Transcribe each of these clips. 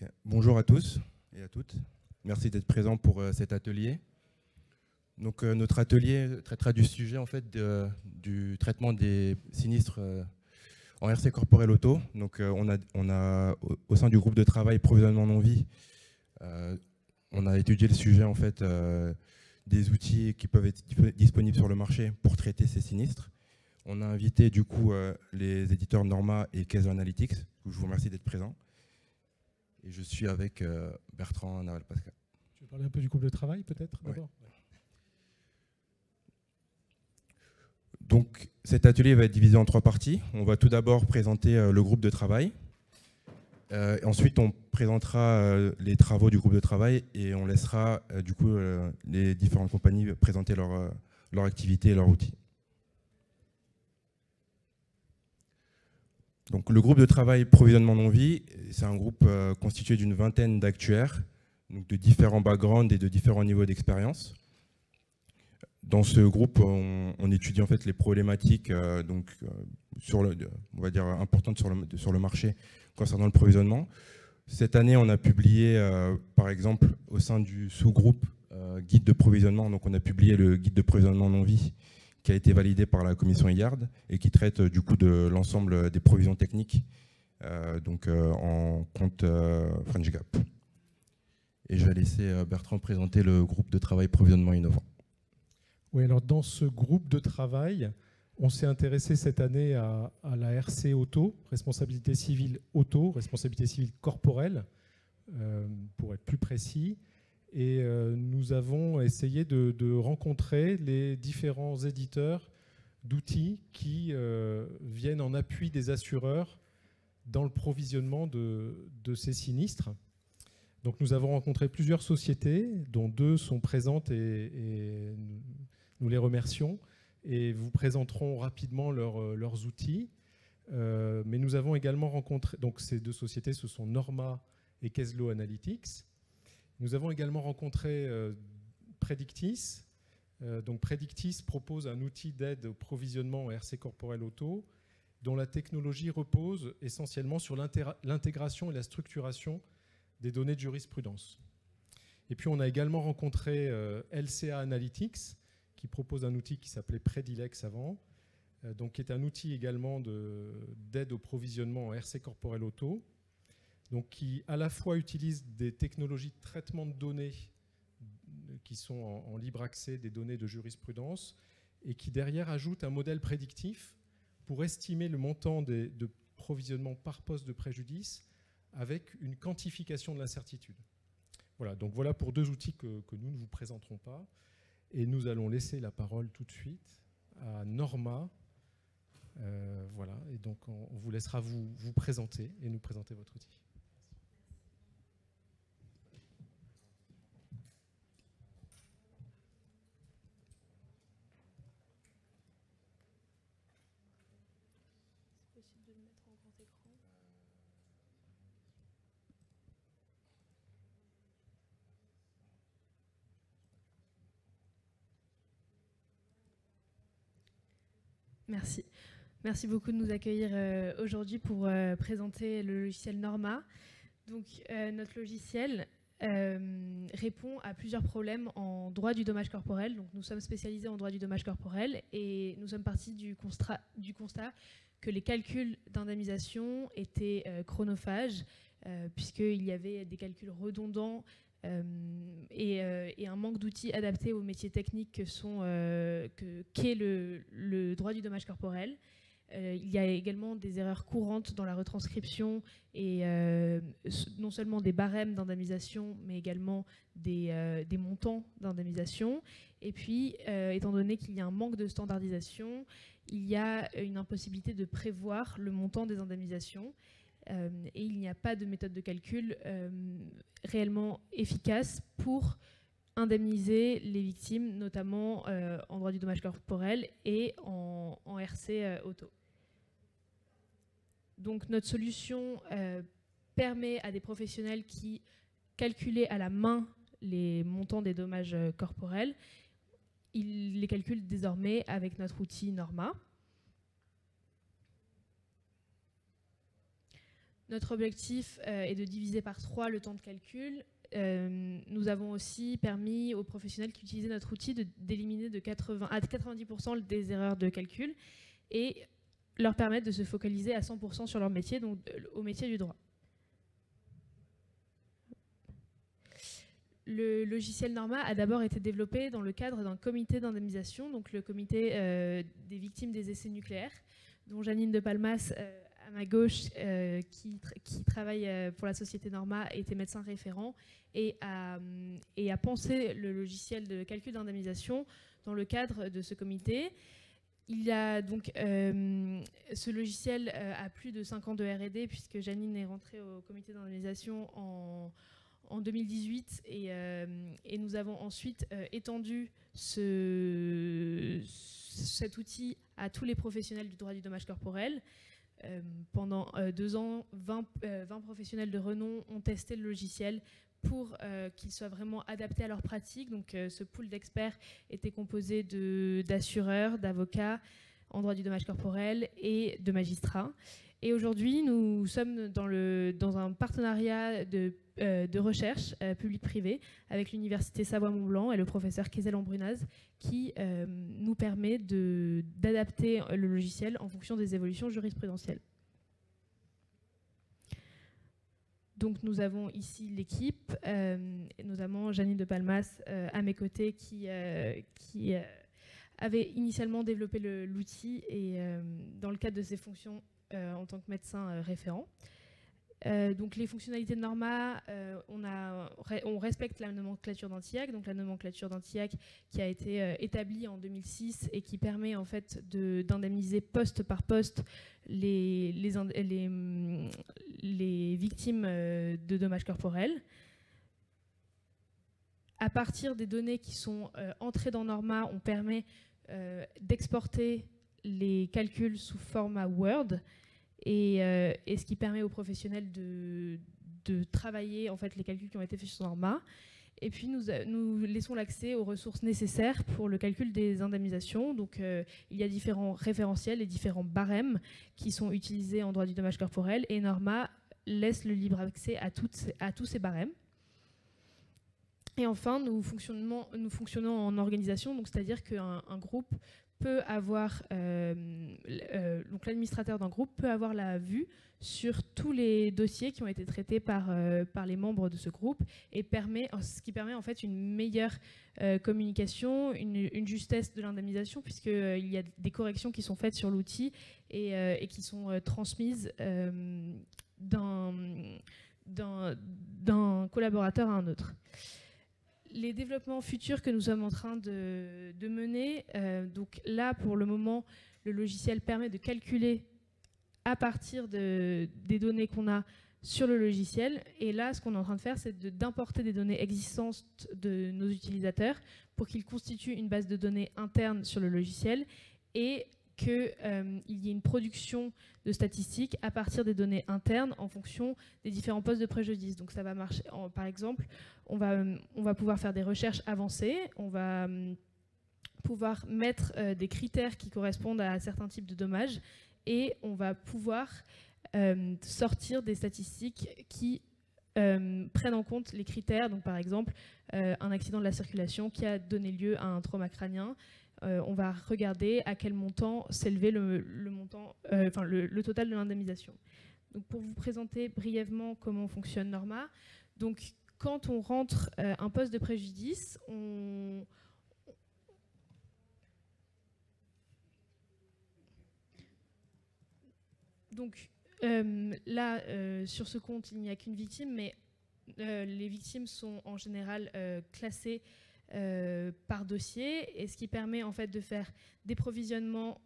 Ok. Bonjour à tous et à toutes. Merci d'être présents pour cet atelier. Donc, notre atelier traitera du sujet en fait, du traitement des sinistres en RC corporel auto. Donc, on a au sein du groupe de travail provisionnement non-vie, on a étudié le sujet en fait, des outils qui peuvent être disponibles sur le marché pour traiter ces sinistres. On a invité du coup les éditeurs Norma et Kaiser Analytics. Je vous remercie d'être présents. Et je suis avec Bertrand Naval-Pascal. Tu veux parler un peu du groupe de travail peut-être d'abord? Ouais. Donc cet atelier va être divisé en 3 parties. On va tout d'abord présenter le groupe de travail. Ensuite, on présentera les travaux du groupe de travail et on laissera du coup les différentes compagnies présenter leur activité et leurs outils. Donc, le groupe de travail provisionnement non-vie, c'est un groupe constitué d'une vingtaine d'actuaires, donc de différents backgrounds et de différents niveaux d'expérience. Dans ce groupe, on étudie en fait les problématiques on va dire importantes sur le marché concernant le provisionnement. Cette année, on a publié, par exemple, au sein du sous-groupe guide de provisionnement, donc on a publié le guide de provisionnement non-vie qui a été validé par la commission IARD et qui traite du coup de l'ensemble des provisions techniques en compte French Gap. Et je vais laisser Bertrand présenter le groupe de travail provisionnement innovant. Oui, alors dans ce groupe de travail, on s'est intéressé cette année à la RC auto, responsabilité civile auto, responsabilité civile corporelle, pour être plus précis. Et nous avons essayé de rencontrer les différents éditeurs d'outils qui viennent en appui des assureurs dans le provisionnement de ces sinistres. Donc nous avons rencontré plusieurs sociétés, dont 2 sont présentes et nous les remercions et vous présenterons rapidement leurs outils. Mais nous avons également rencontré, donc ces 2 sociétés, ce sont Norma et Keslo Analytics. Nous avons également rencontré Predictis. Donc Predictis propose un outil d'aide au provisionnement en RC corporel auto dont la technologie repose essentiellement sur l'intégration et la structuration des données de jurisprudence. Et puis on a également rencontré LCA Analytics qui propose un outil qui s'appelait Predilex avant, donc qui est un outil également d'aide au provisionnement en RC corporel auto, donc qui à la fois utilise des technologies de traitement de données qui sont en libre accès, des données de jurisprudence, et qui derrière ajoute un modèle prédictif pour estimer le montant de provisionnement par poste de préjudice avec une quantification de l'incertitude. Voilà, donc voilà pour 2 outils que nous ne vous présenterons pas. Et nous allons laisser la parole tout de suite à Norma. Voilà, et donc on vous laissera vous présenter et nous présenter votre outil. Merci. Merci beaucoup de nous accueillir aujourd'hui pour présenter le logiciel Norma. Donc, notre logiciel répond à plusieurs problèmes en droit du dommage corporel. Donc, nous sommes spécialisés en droit du dommage corporel et nous sommes partis du constat que les calculs d'indemnisation étaient chronophages puisqu'il y avait des calculs redondants et un manque d'outils adaptés aux métiers techniques qu'est le droit du dommage corporel. Il y a également des erreurs courantes dans la retranscription et non seulement des barèmes d'indemnisation, mais également des montants d'indemnisation. Et puis, étant donné qu'il y a un manque de standardisation, il y a une impossibilité de prévoir le montant des indemnisations. Et il n'y a pas de méthode de calcul réellement efficace pour indemniser les victimes, notamment en droit du dommage corporel et en RC auto. Donc notre solution permet à des professionnels qui calculaient à la main les montants des dommages corporels, ils les calculent désormais avec notre outil Norma. Notre objectif est de diviser par 3 le temps de calcul. Nous avons aussi permis aux professionnels qui utilisaient notre outil d'éliminer de 80 à 90% des erreurs de calcul et leur permettre de se focaliser à 100% sur leur métier, donc au métier du droit. Le logiciel Norma a d'abord été développé dans le cadre d'un comité d'indemnisation, donc le comité des victimes des essais nucléaires, dont Janine de Palmas, à ma gauche, qui travaille pour la société Norma, était médecin référent et a pensé le logiciel de calcul d'indemnisation dans le cadre de ce comité. Il a donc, ce logiciel a plus de 5 ans de R&D, puisque Janine est rentrée au comité d'indemnisation en 2018 et nous avons ensuite étendu cet outil à tous les professionnels du droit du dommage corporel. Pendant 2 ans, 20 professionnels de renom ont testé le logiciel pour qu'il soit vraiment adapté à leur pratique. Donc ce pool d'experts était composé d'assureurs, d'avocats en droit du dommage corporel et de magistrats. Et aujourd'hui, nous sommes dans un partenariat de recherche public-privé avec l'Université Savoie-Mont-Blanc et le professeur Kézel-Ambrunaz qui nous permet d'adapter le logiciel en fonction des évolutions jurisprudentielles. Donc nous avons ici l'équipe, notamment Janine de Palmas à mes côtés qui avait initialement développé l'outil et dans le cadre de ses fonctions en tant que médecin référent. Donc les fonctionnalités de Norma, on respecte la nomenclature d'Antillac, donc la nomenclature d'Antillac qui a été établie en 2006 et qui permet en fait d'indemniser poste par poste les victimes de dommages corporels. À partir des données qui sont entrées dans Norma, on permet d'exporter les calculs sous format Word. Et ce qui permet aux professionnels de travailler en fait, les calculs qui ont été faits sur Norma. Et puis nous laissons l'accès aux ressources nécessaires pour le calcul des indemnisations. Donc il y a différents référentiels et différents barèmes qui sont utilisés en droit du dommage corporel. Et Norma laisse le libre accès à tous ces barèmes. Et enfin, nous fonctionnons en organisation, c'est-à-dire qu'un groupe peut avoir, donc l'administrateur d'un groupe peut avoir la vue sur tous les dossiers qui ont été traités par les membres de ce groupe, et ce qui permet en fait une meilleure communication, une justesse de l'indemnisation, puisqu'il y a des corrections qui sont faites sur l'outil et qui sont transmises d'un collaborateur à un autre. Les développements futurs que nous sommes en train de mener, donc là pour le moment le logiciel permet de calculer à partir des données qu'on a sur le logiciel, et là ce qu'on est en train de faire c'est d'importer des données existantes de nos utilisateurs pour qu'ils constituent une base de données interne sur le logiciel et qu'il y ait une production de statistiques à partir des données internes en fonction des différents postes de préjudice. Donc ça va marcher, par exemple, on va pouvoir faire des recherches avancées, on va pouvoir mettre des critères qui correspondent à certains types de dommages, et on va pouvoir sortir des statistiques qui prennent en compte les critères. Donc par exemple, un accident de la circulation qui a donné lieu à un trauma crânien. On va regarder à quel montant s'élevait le total de l'indemnisation. Donc pour vous présenter brièvement comment fonctionne Norma, donc quand on rentre un poste de préjudice, donc là sur ce compte il n'y a qu'une victime, mais les victimes sont en général classées par dossier, et ce qui permet en fait de faire des provisionnements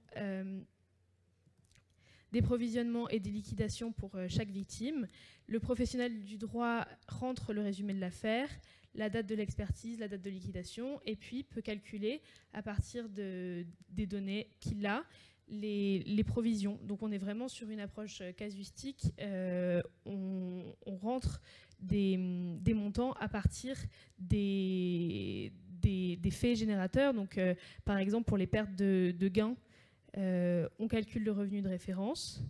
et des liquidations pour chaque victime. Le professionnel du droit rentre le résumé de l'affaire, la date de l'expertise, la date de liquidation, et puis peut calculer à partir des données qu'il a les provisions. Donc on est vraiment sur une approche casuistique. On rentre des montants à partir des faits générateurs. Donc par exemple pour les pertes de gains, on calcule le revenu de référence,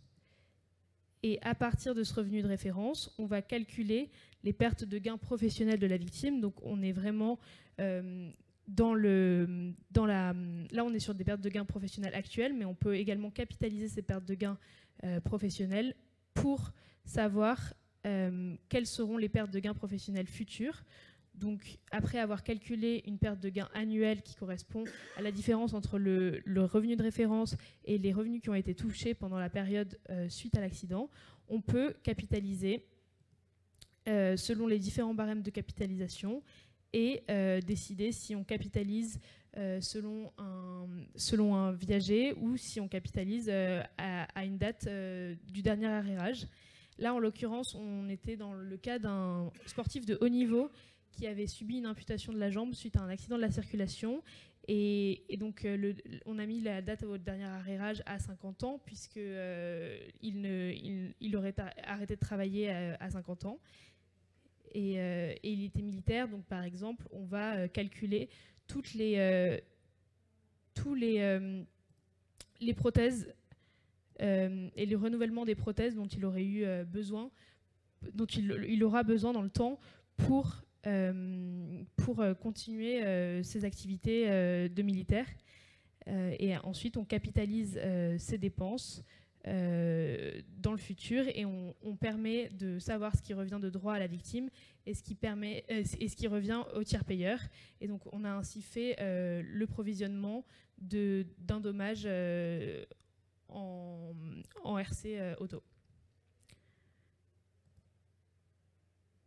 Et à partir de ce revenu de référence, on va calculer les pertes de gains professionnels de la victime. Donc on est vraiment là, on est sur des pertes de gains professionnels actuelles, mais on peut également capitaliser ces pertes de gains professionnels pour savoir quelles seront les pertes de gains professionnels futures. Donc, après avoir calculé une perte de gain annuelle qui correspond à la différence entre le revenu de référence et les revenus qui ont été touchés pendant la période suite à l'accident, on peut capitaliser selon les différents barèmes de capitalisation et décider si on capitalise selon un viager ou si on capitalise à une date du dernier arrérage. Là, en l'occurrence, on était dans le cas d'un sportif de haut niveau qui avait subi une amputation de la jambe suite à un accident de la circulation. Et donc, on a mis la date au dernier arrérage à 50 ans, puisqu'il aurait arrêté de travailler à 50 ans. Et il était militaire, donc par exemple, on va calculer tous les prothèses et le renouvellement des prothèses dont il aurait eu besoin, dont il aura besoin dans le temps pour continuer ses activités de militaire. Et ensuite, on capitalise ces dépenses dans le futur et on permet de savoir ce qui revient de droit à la victime et ce qui revient au tiers payeur. Et donc, on a ainsi fait le provisionnement d'un dommage en RC auto.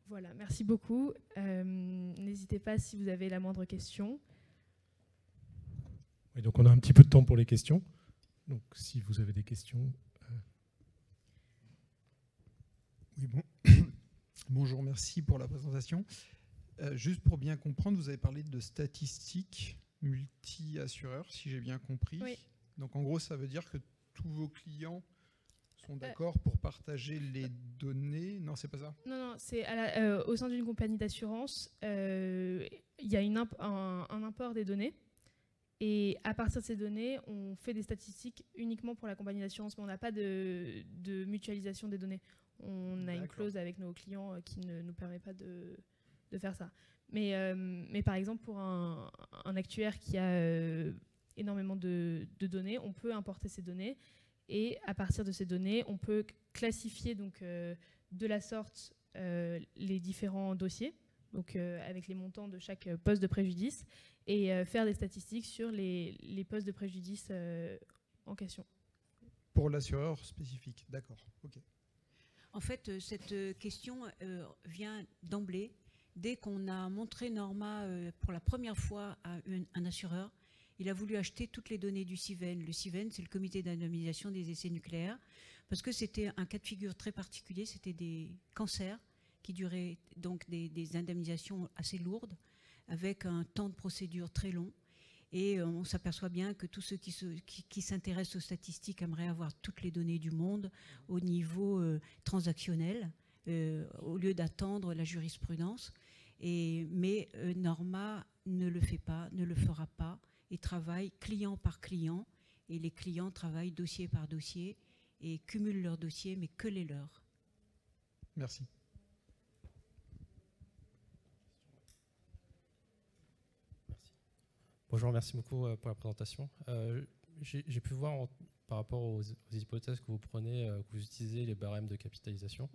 Voilà, merci beaucoup. N'hésitez pas si vous avez la moindre question. Oui, donc on a un petit peu de temps pour les questions. Donc si vous avez des questions. Oui, bon. Bonjour, merci pour la présentation. Juste pour bien comprendre, vous avez parlé de statistiques multi-assureurs, si j'ai bien compris. Oui. Donc en gros, ça veut dire que tous vos clients sont d'accord pour partager les données? Non, c'est pas ça? Non, c'est au sein d'une compagnie d'assurance, il y a un import des données. Et à partir de ces données, on fait des statistiques uniquement pour la compagnie d'assurance, mais on n'a pas de mutualisation des données. On a une clause avec nos clients qui ne nous permet pas de faire ça. Mais par exemple, pour un actuaire qui a énormément de données, on peut importer ces données. Et à partir de ces données, on peut classifier donc, de la sorte les différents dossiers, donc, avec les montants de chaque poste de préjudice, et faire des statistiques sur les postes de préjudice en question. Pour l'assureur spécifique, d'accord. Okay. En fait, cette question vient d'emblée. Dès qu'on a montré Norma pour la première fois à un assureur, il a voulu acheter toutes les données du CIVEN. Le CIVEN, c'est le comité d'indemnisation des essais nucléaires, parce que c'était un cas de figure très particulier, c'était des cancers qui duraient donc des indemnisations assez lourdes, avec un temps de procédure très long. Et on s'aperçoit bien que tous ceux qui s'intéressent aux statistiques aimeraient avoir toutes les données du monde au niveau transactionnel, au lieu d'attendre la jurisprudence. Mais Norma ne le fait pas, ne le fera pas. Ils travaillent client par client et les clients travaillent dossier par dossier et cumulent leurs dossiers, mais que les leurs. Merci. Bonjour, merci beaucoup pour la présentation. J'ai pu voir par rapport aux hypothèses que vous prenez, que vous utilisez les barèmes de capitalisation.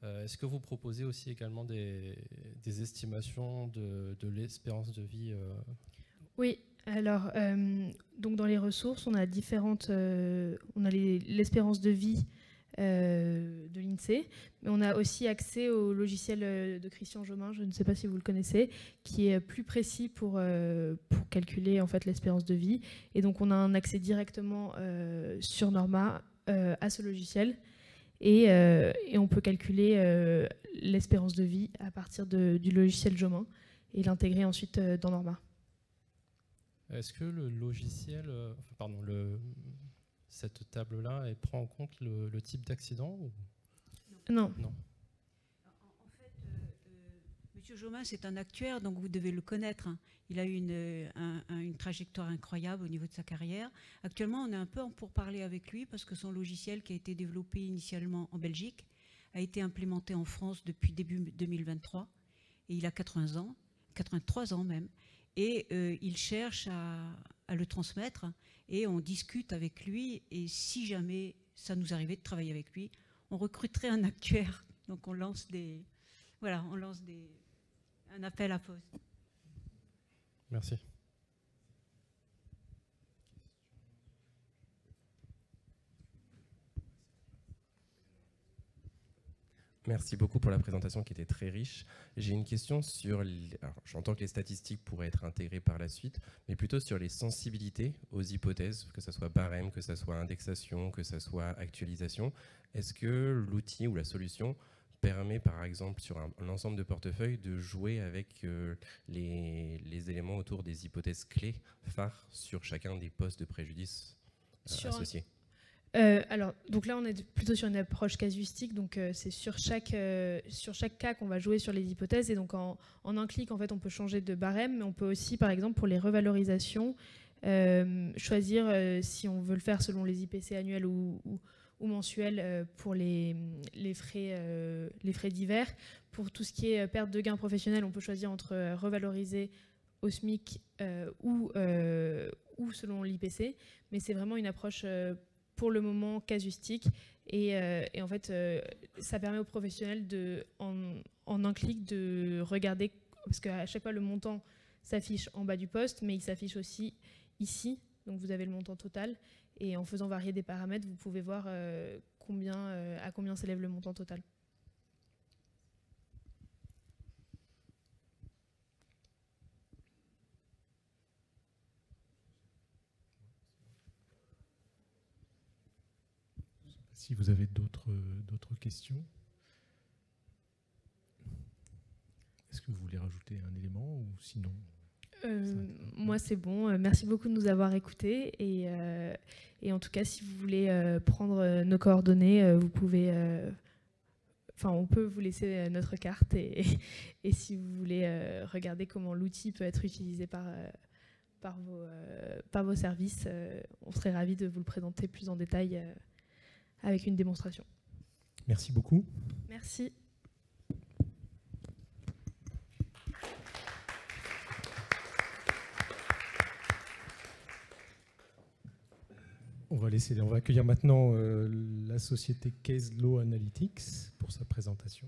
Est-ce que vous proposez aussi également des estimations de l'espérance de vie Oui, alors donc dans les ressources, on a différentes, on a l'espérance de vie de l'INSEE, mais on a aussi accès au logiciel de Christian Jomin, je ne sais pas si vous le connaissez, qui est plus précis pour calculer en fait l'espérance de vie. Et donc on a un accès directement sur Norma à ce logiciel. Et on peut calculer l'espérance de vie à partir du logiciel Jomin et l'intégrer ensuite dans Norma. Est-ce que le logiciel, cette table-là, elle prend en compte le type d'accident ou... Non. En fait, M. Monsieur Jaumin, c'est un actuaire, donc vous devez le connaître. Hein. Il a eu une trajectoire incroyable au niveau de sa carrière. Actuellement, on est un peu en pourparlers avec lui parce que son logiciel, qui a été développé initialement en Belgique, a été implémenté en France depuis début 2023. Et il a 80 ans, 83 ans même. Et il cherche à le transmettre. Et on discute avec lui. Et si jamais ça nous arrivait de travailler avec lui, on recruterait un actuaire. Donc on lance un appel à poste. Merci. Merci beaucoup pour la présentation qui était très riche. J'ai une question sur... Alors, j'entends que les statistiques pourraient être intégrées par la suite, mais plutôt sur les sensibilités aux hypothèses, que ce soit barème, que ce soit indexation, que ce soit actualisation. Est-ce que l'outil ou la solution permet, par exemple, sur un ensemble de portefeuilles, de jouer avec les éléments autour des hypothèses clés phares sur chacun des postes de préjudice associés? Alors, donc là, on est plutôt sur une approche casuistique, donc c'est sur chaque cas qu'on va jouer sur les hypothèses, et donc en un clic, en fait, on peut changer de barème, mais on peut aussi, par exemple, pour les revalorisations, choisir si on veut le faire selon les IPC annuels ou mensuels pour les frais divers. Pour tout ce qui est perte de gains professionnels, on peut choisir entre revaloriser au SMIC ou selon l'IPC, mais c'est vraiment une approche pour le moment casuistique, et en fait ça permet aux professionnels en un clic de regarder, parce qu'à chaque fois le montant s'affiche en bas du poste, mais il s'affiche aussi ici, donc vous avez le montant total, et en faisant varier des paramètres, vous pouvez voir à combien s'élève le montant total. Si vous avez d'autres questions. Est-ce que vous voulez rajouter un élément ou sinon moi, c'est bon. Merci beaucoup de nous avoir écoutés. Et en tout cas, si vous voulez prendre nos coordonnées, vous pouvez... on peut vous laisser notre carte. Et si vous voulez regarder comment l'outil peut être utilisé par vos services, on serait ravis de vous le présenter plus en détail avec une démonstration. Merci beaucoup. Merci. On va accueillir maintenant la société Case Law Analytics pour sa présentation.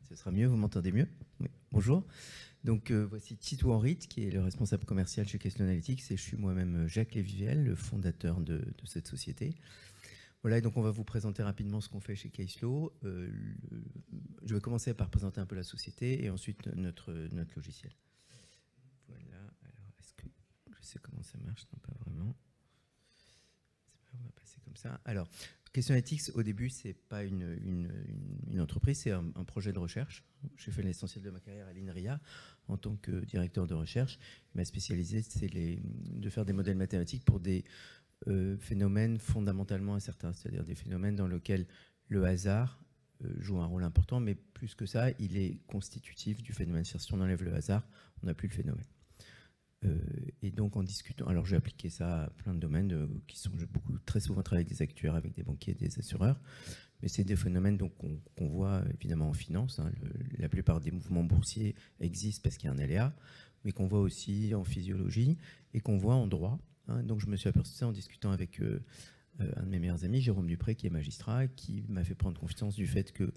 Ce sera mieux, vous m'entendez mieux? Oui, bonjour. Donc voici Tito Henrit, qui est le responsable commercial chez Case Law Analytics, et je suis moi-même Jacques Léviviel, le fondateur de cette société. Voilà, et donc on va vous présenter rapidement ce qu'on fait chez Case Law. Je vais commencer par présenter un peu la société et ensuite notre logiciel. Voilà, alors est-ce que je sais comment ça marche? Non, pas vraiment. On va passer comme ça. Alors, Case Law Analytics, au début, c'est pas une entreprise, c'est un projet de recherche. J'ai fait l'essentiel de ma carrière à l'INRIA en tant que directeur de recherche. Ma spécialité, c'est de faire des modèles mathématiques pour des phénomènes fondamentalement incertains, c'est-à-dire des phénomènes dans lesquels le hasard joue un rôle important, mais plus que ça, il est constitutif du phénomène. Si on enlève le hasard, on n'a plus le phénomène. Et donc en discutant, alors j'ai appliqué ça à plein de domaines qui sont très souvent travaillé avec des actuaires, avec des banquiers, des assureurs, mais c'est des phénomènes qu'on voit évidemment en finance. Hein. La plupart des mouvements boursiers existent parce qu'il y a un aléa, mais qu'on voit aussi en physiologie et qu'on voit en droit. Hein. Donc je me suis aperçu ça en discutant avec un de mes meilleurs amis, Jérôme Dupré, qui est magistrat, qui m'a fait prendre conscience du fait que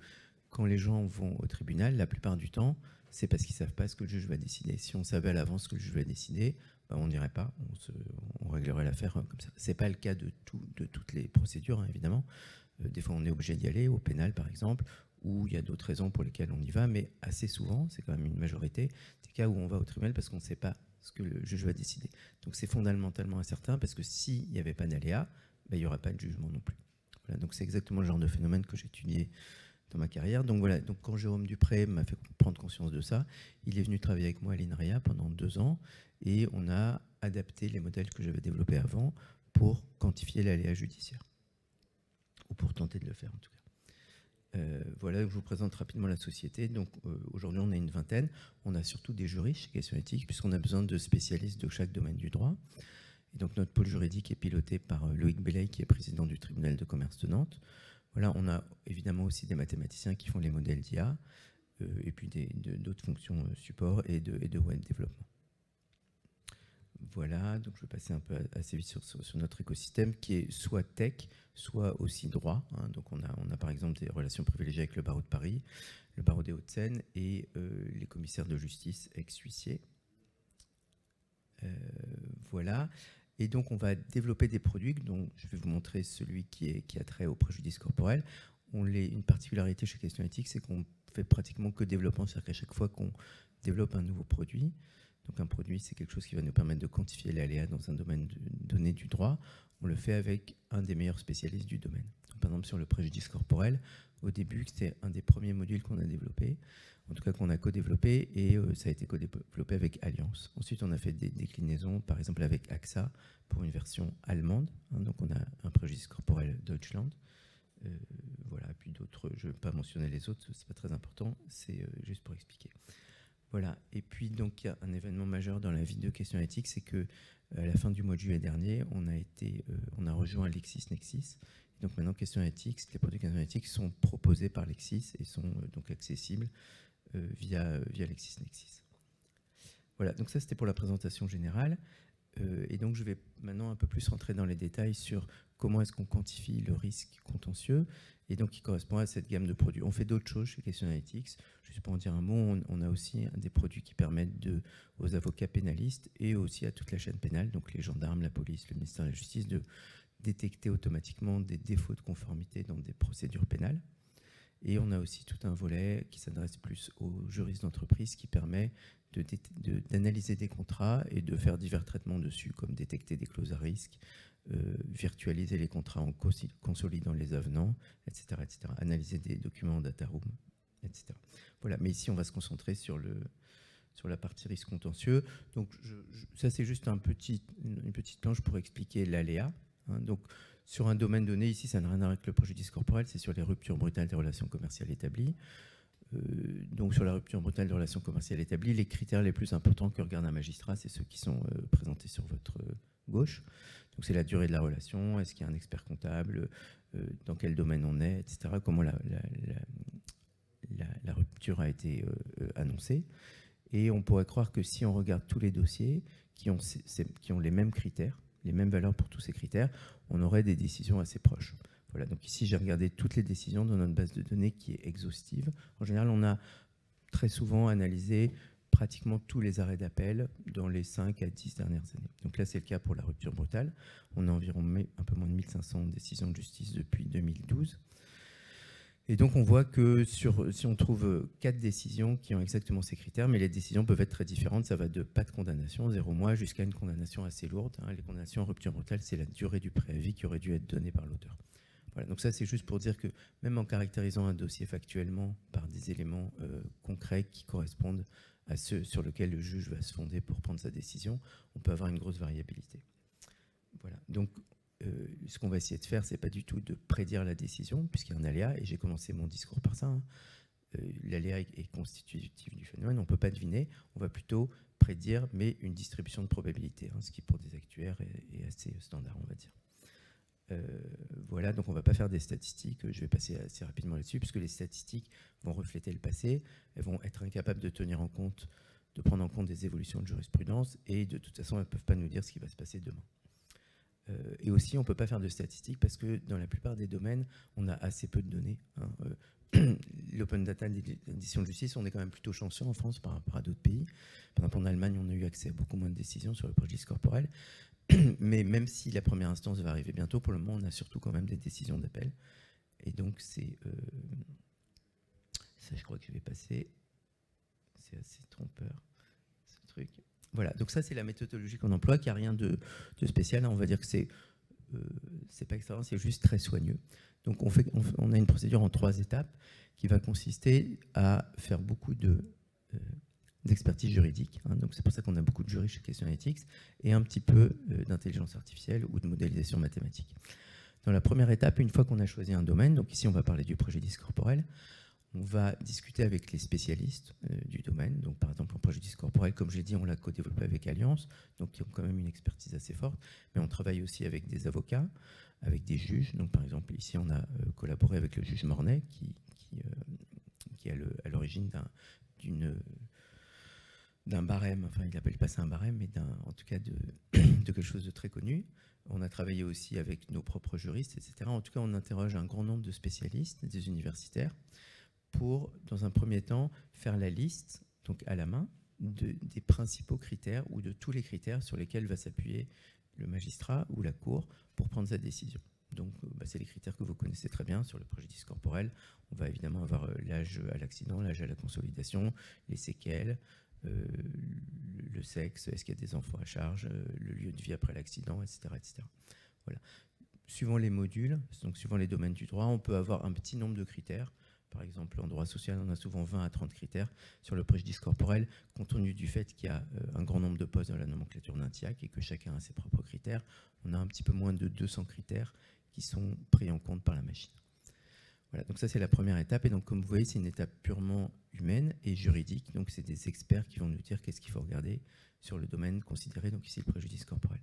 quand les gens vont au tribunal, la plupart du temps, c'est parce qu'ils ne savent pas ce que le juge va décider. Si on savait à l'avance ce que le juge va décider, ben on n'irait pas, on réglerait l'affaire comme ça. Ce n'est pas le cas de toutes les procédures, hein, évidemment. Des fois, on est obligé d'y aller, au pénal par exemple, ou il y a d'autres raisons pour lesquelles on y va, mais assez souvent, c'est quand même une majorité, des cas où on va au tribunal parce qu'on ne sait pas ce que le juge va décider. Donc c'est fondamentalement incertain, parce que s'il n'y avait pas d'aléa, il n'y aurait pas de jugement non plus. Voilà, donc c'est exactement le genre de phénomène que j'ai étudié dans ma carrière. Donc voilà, donc quand Jérôme Dupré m'a fait prendre conscience de ça, il est venu travailler avec moi à l'INRIA pendant 2 ans, et on a adapté les modèles que j'avais développés avant pour quantifier l'aléa judiciaire, ou pour tenter de le faire en tout cas. Voilà, je vous présente rapidement la société. Donc aujourd'hui, on est une vingtaine. On a surtout des juristes chez Questions Éthiques, puisqu'on a besoin de spécialistes de chaque domaine du droit. Et donc notre pôle juridique est piloté par Loïc Belley, qui est président du tribunal de commerce de Nantes. Voilà, on a évidemment aussi des mathématiciens qui font les modèles d'IA, et puis d'autres fonctions support et de web développement. Voilà, donc je vais passer un peu assez vite sur notre écosystème, qui est soit tech, soit aussi droit. Hein. Donc on a par exemple des relations privilégiées avec le barreau de Paris, le barreau des Hauts-de-Seine et les commissaires de justice ex-huissiers. Voilà. Et donc on va développer des produits, dont je vais vous montrer celui qui a trait au préjudice corporel. Une particularité chez Questions Éthiques, c'est qu'on fait pratiquement que développement, c'est-à-dire qu'à chaque fois qu'on développe un nouveau produit, donc un produit, c'est quelque chose qui va nous permettre de quantifier l'aléa dans un domaine donné du droit. On le fait avec un des meilleurs spécialistes du domaine. Donc, par exemple, sur le préjudice corporel, au début, c'était un des premiers modules qu'on a développé, en tout cas qu'on a co-développé, et ça a été co-développé avec Allianz. Ensuite, on a fait des déclinaisons, par exemple avec AXA, pour une version allemande. Hein, donc on a un préjudice corporel Deutschland. Voilà, puis d'autres, je ne vais pas mentionner les autres, c'est pas très important, c'est juste pour expliquer. Voilà, et puis donc il y a un événement majeur dans la vie de Questions Éthiques, c'est que à la fin du mois de juillet dernier, on a rejoint LexisNexis. Donc maintenant, Questions Éthiques, les produits Questions Éthiques sont proposés par Lexis et sont donc accessibles via LexisNexis. Voilà, donc ça c'était pour la présentation générale. Et donc je vais maintenant un peu plus rentrer dans les détails sur comment est-ce qu'on quantifie le risque contentieux, et donc qui correspond à cette gamme de produits. On fait d'autres choses chez Questions Analytics. Juste pour en dire un mot, on a aussi des produits qui permettent aux avocats pénalistes et aussi à toute la chaîne pénale, donc les gendarmes, la police, le ministère de la Justice, de détecter automatiquement des défauts de conformité dans des procédures pénales. Et on a aussi tout un volet qui s'adresse plus aux juristes d'entreprise, qui permet d'analyser des contrats et de faire divers traitements dessus, comme détecter des clauses à risque, virtualiser les contrats en consolidant les avenants, etc., etc., analyser des documents en data room, etc. Voilà, mais ici on va se concentrer sur la partie risque contentieux. Donc ça c'est juste une petite planche pour expliquer l'aléa. Hein. Donc sur un domaine donné, ici ça n'a rien à voir avec le préjudice corporel, c'est sur les ruptures brutales des relations commerciales établies. Donc sur la rupture brutale de relations commerciales établies, les critères les plus importants que regarde un magistrat, c'est ceux qui sont présentés sur votre gauche. Donc c'est la durée de la relation, est-ce qu'il y a un expert comptable, dans quel domaine on est, etc. Comment la rupture a été annoncée. Et on pourrait croire que si on regarde tous les dossiers qui ont les mêmes critères, les mêmes valeurs pour tous ces critères, on aurait des décisions assez proches. Voilà, donc ici j'ai regardé toutes les décisions dans notre base de données qui est exhaustive. En général, on a très souvent analysé pratiquement tous les arrêts d'appel dans les 5 à 10 dernières années. Donc là, c'est le cas pour la rupture brutale. On a environ un peu moins de 1500 décisions de justice depuis 2012. Et donc, on voit que si on trouve 4 décisions qui ont exactement ces critères, mais les décisions peuvent être très différentes, ça va de pas de condamnation, 0 mois, jusqu'à une condamnation assez lourde. Hein. Les condamnations en rupture brutale, c'est la durée du préavis qui aurait dû être donnée par l'auteur. Voilà, donc ça, c'est juste pour dire que même en caractérisant un dossier factuellement par des éléments concrets qui correspondent à ceux sur lesquels le juge va se fonder pour prendre sa décision, on peut avoir une grosse variabilité. Voilà, donc ce qu'on va essayer de faire, c'est pas du tout de prédire la décision, puisqu'il y a un aléa, et j'ai commencé mon discours par ça. Hein. L'aléa est constitutif du phénomène, on ne peut pas deviner, on va plutôt prédire, mais une distribution de probabilité, hein, ce qui pour des actuaires est assez standard, on va dire. Voilà, donc on ne va pas faire des statistiques, je vais passer assez rapidement là-dessus, puisque les statistiques vont refléter le passé, elles vont être incapables de prendre en compte des évolutions de jurisprudence, et de toute façon, elles ne peuvent pas nous dire ce qui va se passer demain. Et aussi, on ne peut pas faire de statistiques, parce que dans la plupart des domaines, on a assez peu de données. Hein. L'open data d'édition de justice, on est quand même plutôt chanceux en France par rapport à d'autres pays. Par exemple, en Allemagne, on a eu accès à beaucoup moins de décisions sur le préjudice corporel. Mais même si la première instance va arriver bientôt, pour le moment, on a surtout quand même des décisions d'appel. Et donc, c'est... ça, je crois que je vais passer. C'est assez trompeur, ce truc. Voilà, donc ça, c'est la méthodologie qu'on emploie, qui n'a rien de spécial. On va dire que c'est pas extraordinaire, c'est juste très soigneux. Donc, on a une procédure en 3 étapes qui va consister à faire beaucoup d'expertise juridique. Hein. Donc, c'est pour ça qu'on a beaucoup de jurys chez Question Analytics, et un petit peu d'intelligence artificielle ou de modélisation mathématique. Dans la première étape, une fois qu'on a choisi un domaine, donc ici, on va parler du préjudice corporel, on va discuter avec les spécialistes du domaine. Donc, par exemple, en préjudice corporel, comme j'ai dit, on l'a co-développé avec Allianz, donc qui ont quand même une expertise assez forte. Mais on travaille aussi avec des avocats, avec des juges. Donc, par exemple, ici, on a collaboré avec le juge Mornay, qui est à l'origine d'un barème. Enfin, il n'appelle pas ça un barème, mais en tout cas de quelque chose de très connu. On a travaillé aussi avec nos propres juristes, etc. En tout cas, on interroge un grand nombre de spécialistes, des universitaires, pour, dans un premier temps, faire la liste, donc à la main, des principaux critères ou de tous les critères sur lesquels va s'appuyer le magistrat ou la cour pour prendre sa décision. Donc, c'est les critères que vous connaissez très bien sur le préjudice corporel. On va évidemment avoir l'âge à l'accident, l'âge à la consolidation, les séquelles, le sexe, est-ce qu'il y a des enfants à charge, le lieu de vie après l'accident, etc., etc. Voilà. Suivant les modules, donc suivant les domaines du droit, on peut avoir un petit nombre de critères. Par exemple, en droit social, on a souvent 20 à 30 critères sur le préjudice corporel, compte tenu du fait qu'il y a un grand nombre de postes dans la nomenclature d'un TIAC et que chacun a ses propres critères. On a un petit peu moins de 200 critères qui sont pris en compte par la machine. Voilà, donc ça c'est la première étape. Et donc, comme vous voyez, c'est une étape purement humaine et juridique. Donc, c'est des experts qui vont nous dire qu'est-ce qu'il faut regarder sur le domaine considéré, donc ici le préjudice corporel.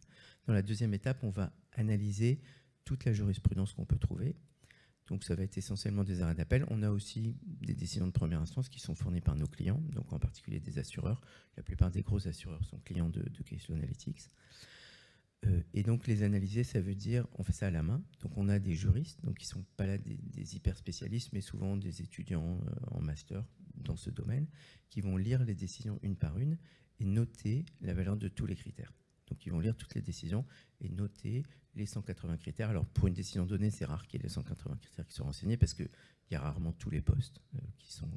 Dans la deuxième étape, on va analyser toute la jurisprudence qu'on peut trouver. Donc ça va être essentiellement des arrêts d'appel. On a aussi des décisions de première instance qui sont fournies par nos clients, donc en particulier des assureurs. La plupart des gros assureurs sont clients de Case Analytics. Et donc les analyser, ça veut dire, on fait ça à la main. Donc on a des juristes, donc qui ne sont pas là des hyper spécialistes, mais souvent des étudiants en master dans ce domaine, qui vont lire les décisions une par une et noter la valeur de tous les critères. Donc ils vont lire toutes les décisions et noter les 180 critères. Alors pour une décision donnée, c'est rare qu'il y ait les 180 critères qui soient renseignés parce qu'il y a rarement tous les postes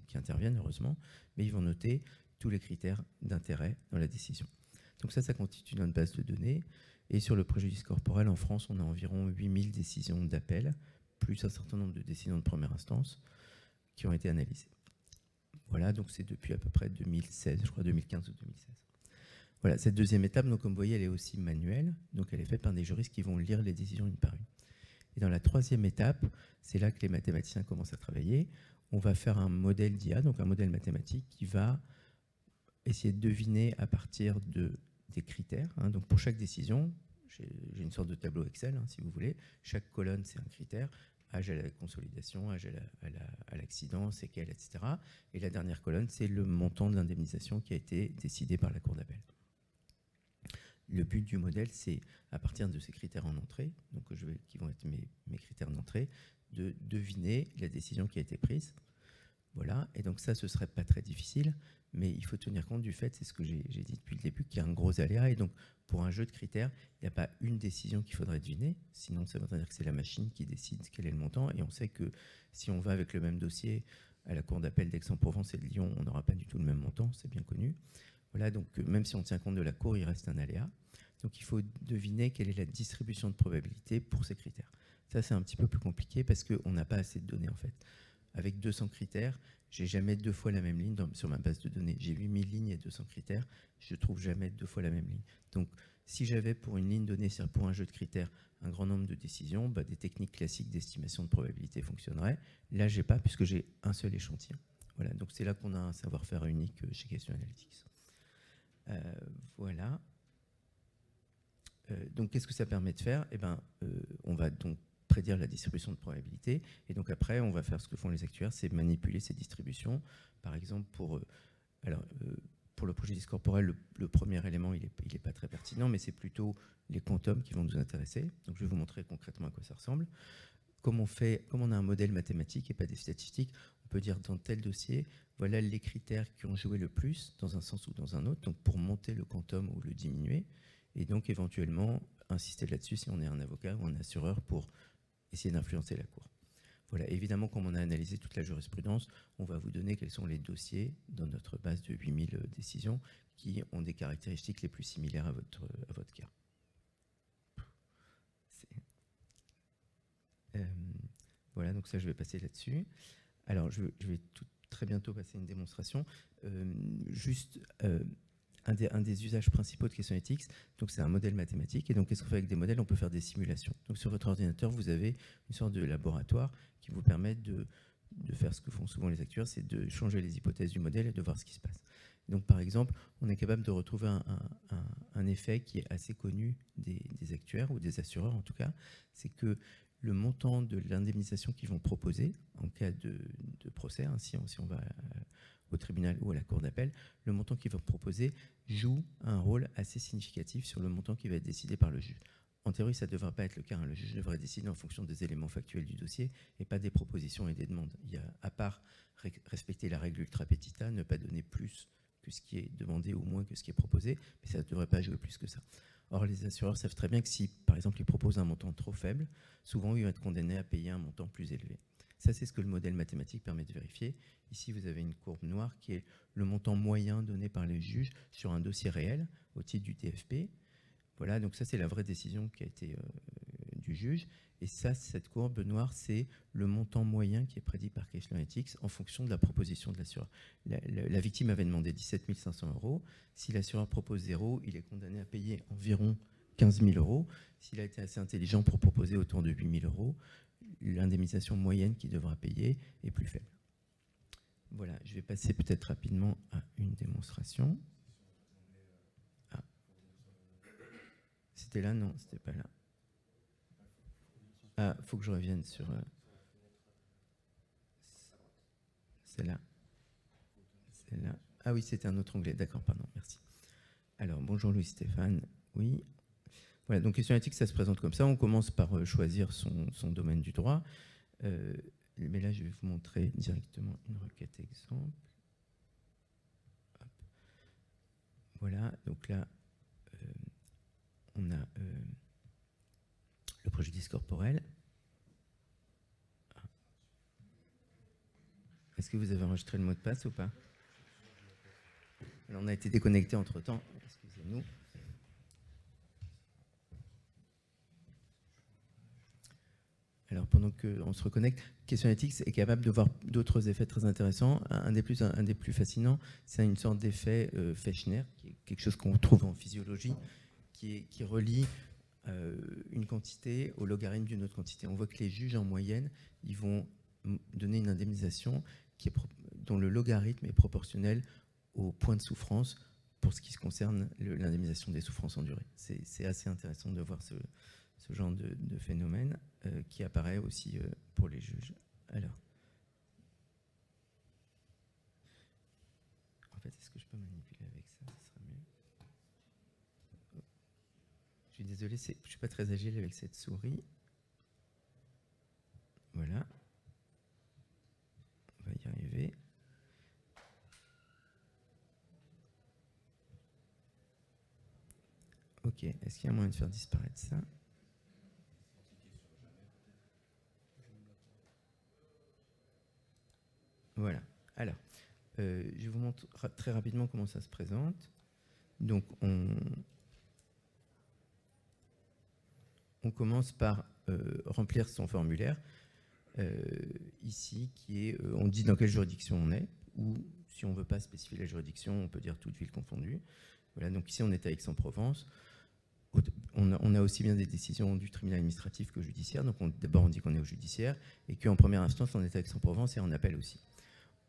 qui interviennent, heureusement, mais ils vont noter tous les critères d'intérêt dans la décision. Donc ça constitue notre base de données. Et sur le préjudice corporel, en France, on a environ 8000 décisions d'appel, plus un certain nombre de décisions de première instance qui ont été analysées. Voilà, donc c'est depuis à peu près 2016, je crois 2015 ou 2016. Voilà, cette deuxième étape, donc, comme vous voyez, elle est aussi manuelle. Donc, elle est faite par des juristes qui vont lire les décisions une par une. Et dans la troisième étape, c'est là que les mathématiciens commencent à travailler. On va faire un modèle d'IA, donc un modèle mathématique qui va essayer de deviner à partir des critères. Hein. Donc, pour chaque décision, j'ai une sorte de tableau Excel, hein, si vous voulez. Chaque colonne, c'est un critère. Âge à la consolidation, âge à l'accident, séquelles, etc. Et la dernière colonne, c'est le montant de l'indemnisation qui a été décidé par la Cour d'appel. Le but du modèle, c'est, à partir de ces critères en entrée, donc qui vont être mes critères d'entrée, de deviner la décision qui a été prise. Voilà, et donc ça, ce ne serait pas très difficile, mais il faut tenir compte du fait, c'est ce que j'ai dit depuis le début, qu'il y a un gros aléa, et donc pour un jeu de critères, il n'y a pas une décision qu'il faudrait deviner, sinon ça voudrait dire que c'est la machine qui décide quel est le montant, et on sait que si on va avec le même dossier à la Cour d'appel d'Aix-en-Provence et de Lyon, on n'aura pas du tout le même montant, c'est bien connu. Voilà, donc même si on tient compte de la Cour, il reste un aléa. Donc il faut deviner quelle est la distribution de probabilité pour ces critères. Ça, c'est un petit peu plus compliqué parce qu'on n'a pas assez de données en fait. Avec 200 critères, j'ai jamais 2 fois la même ligne sur ma base de données. J'ai 8000 lignes et 200 critères, je ne trouve jamais 2 fois la même ligne. Donc si j'avais pour une ligne donnée, c'est-à-dire pour un jeu de critères, un grand nombre de décisions, des techniques classiques d'estimation de probabilité fonctionneraient. Là, je n'ai pas puisque j'ai un seul échantillon. Voilà, donc c'est là qu'on a un savoir-faire unique chez Question Analytics. Voilà. Donc, qu'est-ce que ça permet de faire ? On va donc prédire la distribution de probabilité. Et donc, après, on va faire ce que font les actuaires, c'est manipuler ces distributions. Par exemple, pour le préjudice corporel, le premier élément, il n'est pas très pertinent, mais c'est plutôt les quantums qui vont nous intéresser. Donc, je vais vous montrer concrètement à quoi ça ressemble. Comme on a un modèle mathématique et pas des statistiques, on peut dire dans tel dossier, voilà les critères qui ont joué le plus dans un sens ou dans un autre, donc pour monter le quantum ou le diminuer. Et donc, éventuellement, insister là-dessus si on est un avocat ou un assureur pour essayer d'influencer la Cour. Voilà, évidemment, comme on a analysé toute la jurisprudence, on va vous donner quels sont les dossiers dans notre base de 8000 décisions qui ont des caractéristiques les plus similaires à votre cas. Voilà, donc ça, je vais passer là-dessus. Alors, je vais très bientôt passer une démonstration. Un des usages principaux de Questionnalytics, donc c'est un modèle mathématique. Et donc, qu'est-ce qu'on fait avec des modèles? On peut faire des simulations. Donc, sur votre ordinateur, vous avez une sorte de laboratoire qui vous permet de faire ce que font souvent les actuaires, c'est de changer les hypothèses du modèle et de voir ce qui se passe. Donc, par exemple, on est capable de retrouver un effet qui est assez connu des actuaires, ou des assureurs en tout cas, c'est que le montant de l'indemnisation qu'ils vont proposer en cas de procès, hein, si on va au tribunal ou à la cour d'appel, le montant qu'ils vont proposer joue un rôle assez significatif sur le montant qui va être décidé par le juge. En théorie, ça ne devrait pas être le cas. Hein. Le juge devrait décider en fonction des éléments factuels du dossier et pas des propositions et des demandes. Il y a, à part respecter la règle ultra petita, ne pas donner plus que ce qui est demandé ou moins que ce qui est proposé, mais ça ne devrait pas jouer plus que ça. Or, les assureurs savent très bien que si, par exemple, ils proposent un montant trop faible, souvent, ils vont être condamnés à payer un montant plus élevé. Ça, c'est ce que le modèle mathématique permet de vérifier. Ici, vous avez une courbe noire qui est le montant moyen donné par les juges sur un dossier réel au titre du TFP. Voilà, donc ça, c'est la vraie décision qui a été du juge. Et ça, cette courbe noire, c'est le montant moyen qui est prédit par Questionnalytics en fonction de la proposition de l'assureur. La victime avait demandé 17 500 €. Si l'assureur propose 0, il est condamné à payer environ 15 000 €. S'il a été assez intelligent pour proposer autour de 8 000 €, l'indemnisation moyenne qu'il devra payer est plus faible. Voilà, je vais passer peut-être rapidement à une démonstration. Ah. C'était là? Non, c'était pas là. Ah, il faut que je revienne sur celle-là. Celle-là. Ah oui, c'était un autre onglet. D'accord, pardon, merci. Alors, bonjour Louis-Stéphane. Oui. Voilà, donc Questionnalytics, ça se présente comme ça. On commence par choisir son domaine du droit. Mais là, je vais vous montrer directement une requête exemple. Hop. Voilà, donc là, on a le préjudice corporel. Est-ce que vous avez enregistré le mot de passe ou pas? Alors, on a été déconnecté entre-temps. Excusez-nous. Alors, pendant qu'on se reconnecte, Questionnalytics est capable de voir d'autres effets très intéressants. Un des plus fascinants, c'est une sorte d'effet Fechner, qui est quelque chose qu'on trouve en physiologie, qui relie une quantité au logarithme d'une autre quantité. On voit que les juges, en moyenne, ils vont donner une indemnisation dont le logarithme est proportionnel au point de souffrance pour ce qui se concerne l'indemnisation des souffrances endurées. C'est assez intéressant de voir ce genre de phénomène qui apparaît aussi pour les juges. Alors, en fait, est-ce que je peux manipuler avec ça? Ça sera mieux. Oh. Je suis désolé, je ne suis pas très agile avec cette souris. Voilà. On va y arriver. Ok, est-ce qu'il y a moyen de faire disparaître ça? Voilà. Alors, je vous montre très rapidement comment ça se présente. Donc, on commence par remplir son formulaire. Ici, on dit dans quelle juridiction on est, ou si on ne veut pas spécifier la juridiction, on peut dire toute ville confondue. Voilà, donc ici, on est à Aix-en-Provence. On a aussi bien des décisions du tribunal administratif que judiciaire. Donc, d'abord, on dit qu'on est au judiciaire, et qu'en première instance, on est à Aix-en-Provence et en appel aussi.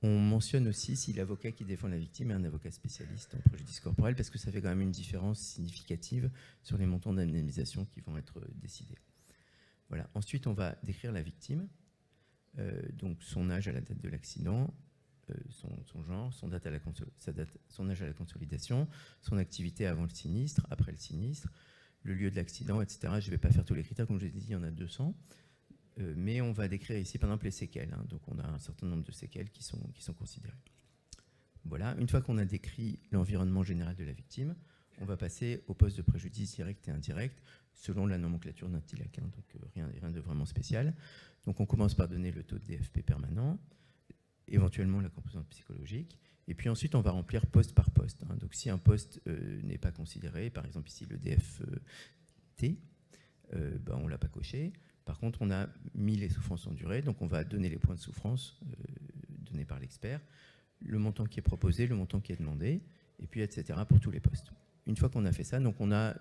On mentionne aussi si l'avocat qui défend la victime est un avocat spécialiste en préjudice corporel, parce que ça fait quand même une différence significative sur les montants d'indemnisation qui vont être décidés. Voilà. Ensuite, on va décrire la victime, donc son âge à la date de l'accident, son genre, son âge à la consolidation, son activité avant le sinistre, après le sinistre, le lieu de l'accident, etc. Je ne vais pas faire tous les critères, comme je l'ai dit, il y en a 200. Mais on va décrire ici, par exemple, les séquelles. Hein. Donc, on a un certain nombre de séquelles qui sont considérées. Voilà. Une fois qu'on a décrit l'environnement général de la victime, on va passer au poste de préjudice direct et indirect, selon la nomenclature d'un TILAC. Hein. Donc, rien de vraiment spécial. Donc on commence par donner le taux de DFP permanent, éventuellement la composante psychologique, et puis ensuite on va remplir poste par poste. Donc si un poste n'est pas considéré, par exemple ici le DFT, on ne l'a pas coché. Par contre, on a mis les souffrances en durée, donc on va donner les points de souffrance donnés par l'expert, le montant qui est proposé, le montant qui est demandé, et puis etc. pour tous les postes. Une fois qu'on a fait ça, donc on n'a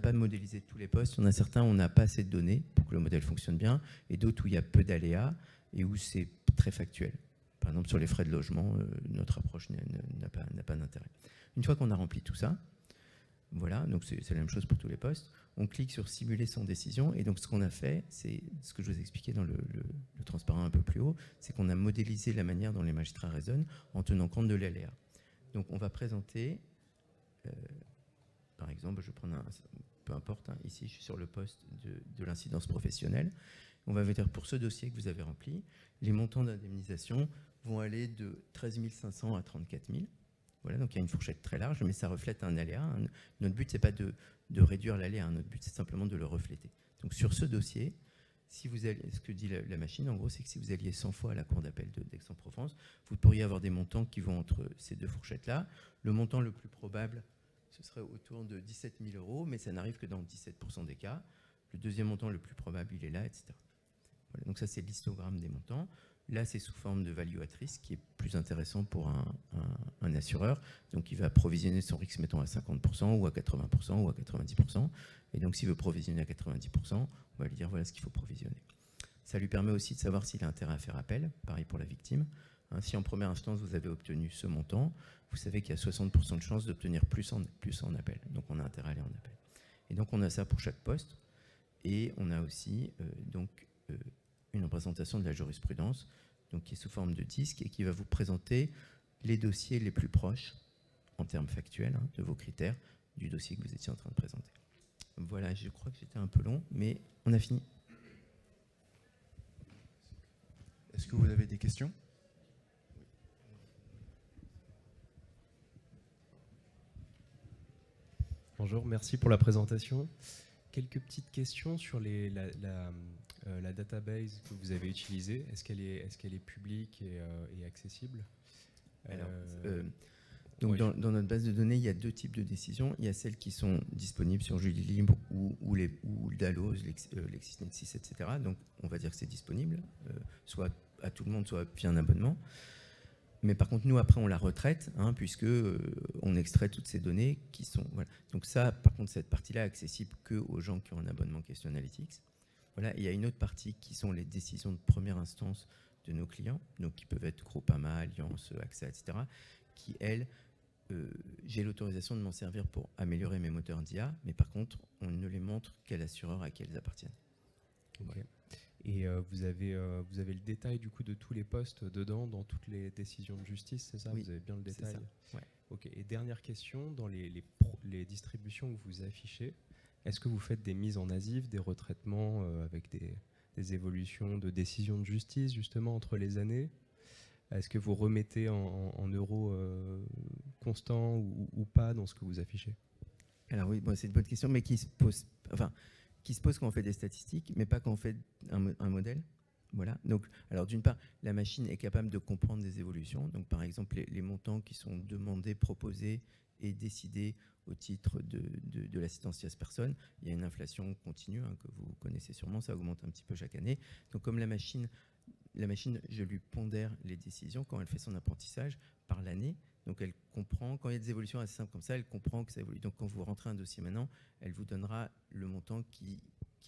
pas modélisé tous les postes. On a certains, on n'a pas assez de données pour que le modèle fonctionne bien, et d'autres où il y a peu d'aléas et où c'est très factuel. Par exemple, sur les frais de logement, notre approche n'a pas d'intérêt. Une fois qu'on a rempli tout ça, voilà, donc c'est la même chose pour tous les postes. On clique sur simuler sans décision, et donc ce qu'on a fait, c'est ce que je vous expliquais dans le transparent un peu plus haut, c'est qu'on a modélisé la manière dont les magistrats raisonnent en tenant compte de l'aléa. Donc on va présenter, par exemple, je vais prendre peu importe, ici je suis sur le poste de l'incidence professionnelle. On va dire pour ce dossier que vous avez rempli, les montants d'indemnisation vont aller de 13 500 à 34 000. Voilà, donc il y a une fourchette très large, mais ça reflète un aléa. Notre but, ce n'est pas de réduire l'aléa, notre but, c'est simplement de le refléter. Donc sur ce dossier, si vous allez, ce que dit la machine, en gros, c'est que si vous alliez 100 fois à la cour d'appel d'Aix-en-Provence, vous pourriez avoir des montants qui vont entre ces deux fourchettes-là. Le montant le plus probable, ce serait autour de 17 000 €, mais ça n'arrive que dans 17% des cas. Le deuxième montant le plus probable, il est là, etc. Voilà, donc ça, c'est l'histogramme des montants. Là, c'est sous forme de value at risk, qui est plus intéressant pour un assureur. Donc, il va provisionner son risque, mettons, à 50% ou à 80% ou à 90%. Et donc, s'il veut provisionner à 90%, on va lui dire voilà ce qu'il faut provisionner. Ça lui permet aussi de savoir s'il a intérêt à faire appel. Pareil pour la victime. Si en première instance, vous avez obtenu ce montant, vous savez qu'il y a 60% de chances d'obtenir plus en appel. Donc, on a intérêt à aller en appel. Et donc, on a ça pour chaque poste. Et on a aussi une représentation de la jurisprudence, donc qui est sous forme de disque et qui va vous présenter les dossiers les plus proches, en termes factuels, de vos critères, du dossier que vous étiez en train de présenter. Voilà, je crois que j'étais un peu long, mais on a fini. Est-ce que vous avez des questions ? Bonjour, merci pour la présentation. Quelques petites questions sur la database que vous avez utilisée. Est-ce qu'elle est publique et accessible ? Alors, donc oui. Dans notre base de données, il y a deux types de décisions. Il y a celles qui sont disponibles sur Julilibre ou Dalloz, LexisNexis, etc. Donc, on va dire que c'est disponible, soit à tout le monde, soit via un abonnement. Mais par contre, nous, après, on la retraite, puisque on extrait toutes ces données qui sont... Voilà. Donc ça, par contre, cette partie-là est accessible qu'aux gens qui ont un abonnement Question Analytics. Voilà. Et il y a une autre partie qui sont les décisions de première instance de nos clients, donc qui peuvent être Groupama, Allianz, AXA, etc., qui, elles, j'ai l'autorisation de m'en servir pour améliorer mes moteurs d'IA, mais par contre, on ne les montre qu'à l'assureur à qui elles appartiennent. Okay. Voilà. Et vous avez le détail du coup de tous les postes dedans, dans toutes les décisions de justice, c'est ça ? Oui, vous avez bien le détail. C'est ça. Ouais. Ok. Et dernière question, dans les distributions que vous affichez, est-ce que vous faites des mises en ASIF, des retraitements avec des évolutions de décisions de justice justement entre les années ? Est-ce que vous remettez en euros constants ou pas dans ce que vous affichez ? Alors oui, c'est une bonne question, mais qui se pose quand on fait des statistiques, mais pas quand on fait un modèle. Voilà. Donc, alors d'une part, la machine est capable de comprendre des évolutions. Donc, par exemple, les montants qui sont demandés, proposés et décidés au titre de l'assistance tierce personne, il y a une inflation continue que vous connaissez sûrement, ça augmente un petit peu chaque année. Donc, comme la machine, je lui pondère les décisions quand elle fait son apprentissage par l'année. Donc elle comprend, quand il y a des évolutions assez simples comme ça, elle comprend que ça évolue. Donc quand vous rentrez un dossier maintenant, elle vous donnera le montant qui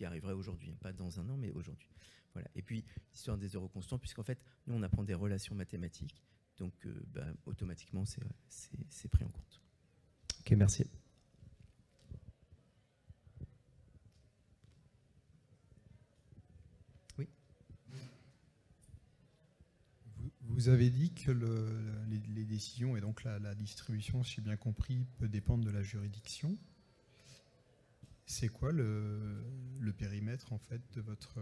arriverait aujourd'hui, pas dans un an, mais aujourd'hui. Voilà. Et puis, l'histoire des euros constants, puisqu'en fait, nous, on apprend des relations mathématiques, donc automatiquement, c'est pris en compte. Ok, merci. Oui. Vous avez dit que les décisions et donc la distribution, si j'ai bien compris, peut dépendre de la juridiction. C'est quoi le périmètre en fait de votre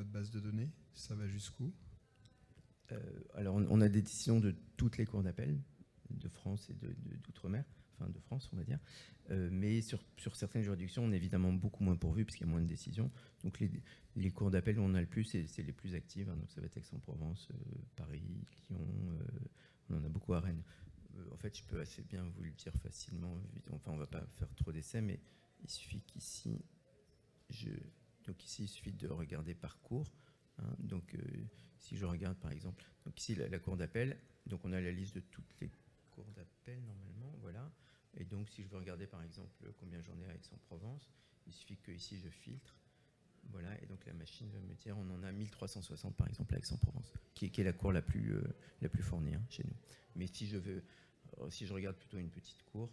base de données ? Ça va jusqu'où ? Alors on a des décisions de toutes les cours d'appel de France et d'outre-mer, de France, on va dire. Mais sur certaines juridictions, on est évidemment beaucoup moins pourvu, puisqu'il y a moins de décisions. Donc les cours d'appel où on a le plus, c'est les plus actives. Hein, donc ça va être Aix-en-Provence, Paris, Lyon, on en a beaucoup à Rennes. En fait, je peux assez bien vous le dire facilement. Enfin, on ne va pas faire trop d'essais, mais il suffit qu'ici, donc ici, il suffit de regarder par cours. Hein, donc, si je regarde par exemple, donc ici la cour d'appel, donc on a la liste de toutes les cours d'appel normalement, voilà. Et donc, si je veux regarder par exemple combien j'en ai à Aix-en-Provence, il suffit que ici je filtre. Voilà, et donc la machine va me dire on en a 1360 par exemple à Aix-en-Provence, qui est la cour la plus fournie hein, chez nous. Mais si je regarde plutôt une petite cour,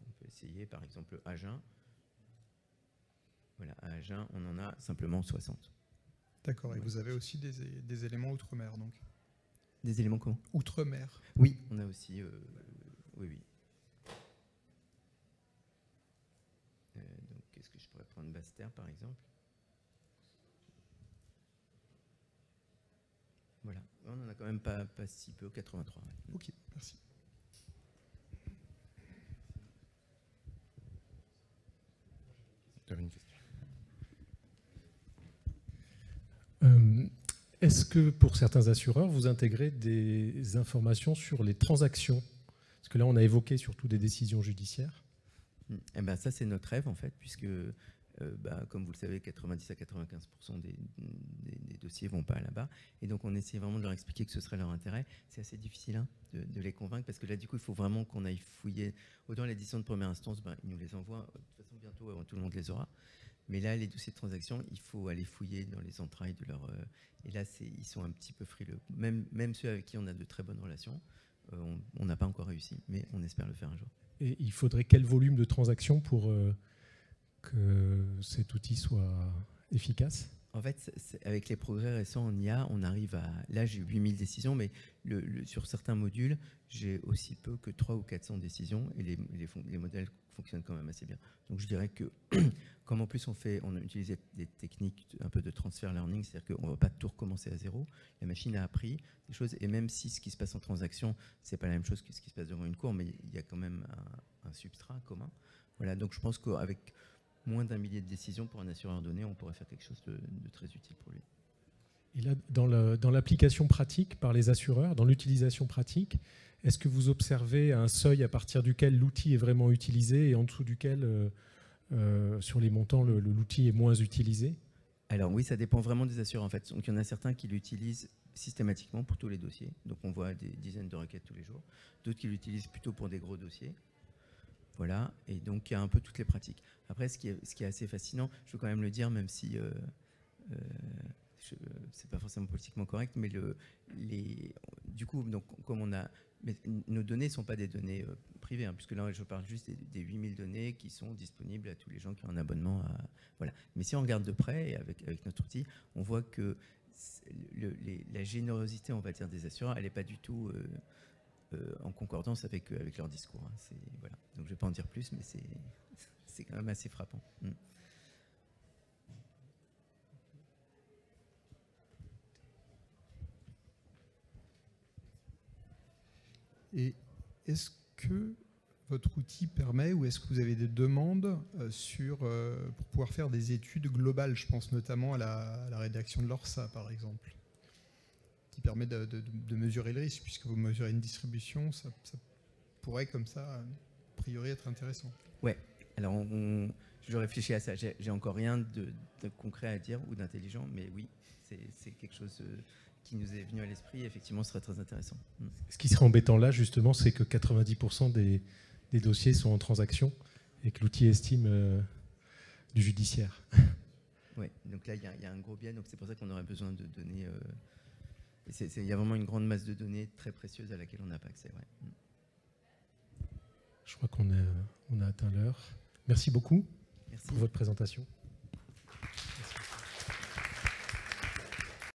on peut essayer par exemple Agen. Voilà, à Agen, on en a simplement 60. D'accord, et vous avez aussi des éléments outre-mer donc? Des éléments comment? Outre-mer. Oui, on a aussi... oui. Donc, qu'est-ce que je pourrais prendre? Basse-Terre, par exemple. Voilà, on n'en a quand même pas si peu, 83. Ouais. Ok, merci. Tu avais une question? Est-ce que pour certains assureurs, vous intégrez des informations sur les transactions? Parce que là, on a évoqué surtout des décisions judiciaires. Eh ben, ça, c'est notre rêve, en fait, puisque, comme vous le savez, 90 à 95% des dossiers ne vont pas là-bas. Et donc, on essaie vraiment de leur expliquer que ce serait leur intérêt. C'est assez difficile hein, de les convaincre, parce que là, du coup, il faut vraiment qu'on aille fouiller. Autant les décisions de première instance, ils nous les envoient. De toute façon, bientôt, tout le monde les aura. Mais là, les dossiers de transaction, il faut aller fouiller dans les entrailles de leur... et là, ils sont un petit peu frileux. Même ceux avec qui on a de très bonnes relations, on n'a pas encore réussi, mais on espère le faire un jour. Et il faudrait quel volume de transactions pour que cet outil soit efficace? En fait, avec les progrès récents en IA, on arrive à... Là, j'ai 8000 décisions, mais sur certains modules, j'ai aussi peu que 300 ou 400 décisions, et les modèles fonctionnent quand même assez bien. Donc, je dirais que, comme en plus on utilise des techniques un peu de transfer learning, c'est-à-dire qu'on ne va pas tout recommencer à zéro, la machine a appris des choses, et même si ce qui se passe en transaction, ce n'est pas la même chose que ce qui se passe devant une cour, mais il y a quand même un substrat commun. Voilà, donc je pense qu'avec moins d'1 millier de décisions pour un assureur donné, on pourrait faire quelque chose de très utile pour lui. Et là, dans l'application pratique par les assureurs, dans l'utilisation pratique, est-ce que vous observez un seuil à partir duquel l'outil est vraiment utilisé et en dessous duquel, sur les montants, l'outil est moins utilisé? Alors oui, ça dépend vraiment des assureurs en fait. Donc il y en a certains qui l'utilisent systématiquement pour tous les dossiers. Donc on voit des dizaines de requêtes tous les jours. D'autres qui l'utilisent plutôt pour des gros dossiers. Voilà, et donc il y a un peu toutes les pratiques. Après, ce qui est assez fascinant, je veux quand même le dire, même si c'est pas forcément politiquement correct, mais du coup, donc, comme on a... Mais nos données ne sont pas des données privées, hein, puisque là, je parle juste des 8000 données qui sont disponibles à tous les gens qui ont un abonnement. Voilà. Mais si on regarde de près, avec notre outil, on voit que la générosité, on va dire, des assureurs, elle n'est pas du tout... en concordance avec leur discours. Hein. Voilà. Donc je ne vais pas en dire plus, mais c'est quand même assez frappant. Et est-ce que votre outil permet, ou est-ce que vous avez des demandes pour pouvoir faire des études globales? Je pense notamment à la rédaction de l'ORSA, par exemple, qui permet de mesurer le risque, puisque vous mesurez une distribution, ça pourrait comme ça, a priori, être intéressant. Ouais, alors je réfléchis à ça, j'ai encore rien de concret à dire ou d'intelligent, mais oui, c'est quelque chose qui nous est venu à l'esprit, effectivement, ce serait très intéressant. Ce qui serait embêtant là, justement, c'est que 90% des dossiers sont en transaction et que l'outil estime du judiciaire. Oui, donc là, il y a un gros biais, donc c'est pour ça qu'on aurait besoin de données... il y a vraiment une grande masse de données très précieuses à laquelle on n'a pas accès. Ouais. Je crois qu'on a atteint l'heure. Merci beaucoup Merci pour votre présentation.